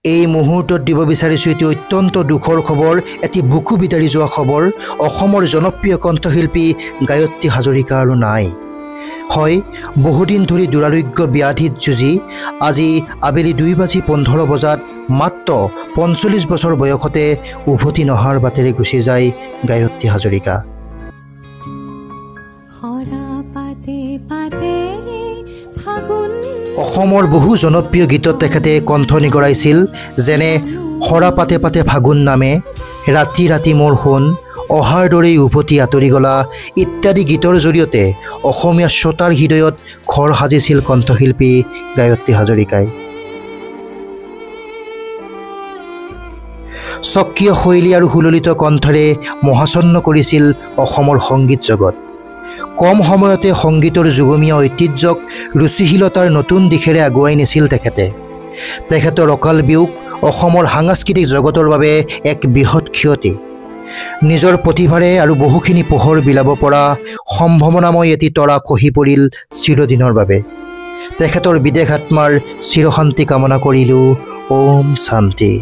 এই মুহূৰ্তত দিব বিচাৰিছোঁ এটি অত্যন্ত দুখৰ খবৰ, এটি বুকু বিদাৰি যোৱা খবৰ। অসমৰ জনপ্ৰিয় কণ্ঠশিল্পী গায়ত্ৰী হাজৰিকা আৰু নাই। হয়, বহুদিন ধৰি দুৰাৰোগ্য ব্যাধিত যুঁজি আজি আবেলি 2:15 বজাত মাত্ৰ 45 বছৰ বয়সতে উভতি নহাৰ বাটেৰে গুচি যায় গায়ত্ৰী হাজৰিকা। অসমৰ বহু জনপ্ৰিয় গীতত তেখেতে কণ্ঠ নিগৰাইছিল, যেনে সৰা পাতে পাতে ফাগুন নামে, ৰাতি ৰাতি মোৰ সোণ, অহাৰ দৰেই উভতি আঁতৰি গলা ইত্যাদি গীতৰ জৰিয়তে অসমীয়া শ্ৰোতাৰ হৃদয়ত ঘৰ সাজিছিল কণ্ঠশিল্পী গায়ত্ৰী হাজৰিকাই। স্বকীয় শৈলী আৰু সুললিত কণ্ঠৰে মহাচন্ন কৰিছিল অসমৰ সংগীত জগত। কম সময়তে সংগীতৰ যুগমীয়া ঐতিহ্যক ৰুচিশীলতাৰ নতুন দিশেৰে আগুৱাই নিছিল তেখেতে। তেখেতৰ অকাল বিয়োগ অসমৰ সাংস্কৃতিক জগতৰ বাবে এক বৃহৎ ক্ষতি। নিজৰ প্ৰতিভাৰে আৰু বহুখিনি পোহৰ বিলাব পৰা সম্ভাৱনাময় এটি তৰা খহি পৰিল চিৰদিনৰ বাবে। তেখেতৰ বিদেহ আত্মাৰ চিৰশান্তি কামনা কৰিলোঁ। ওম শান্তি।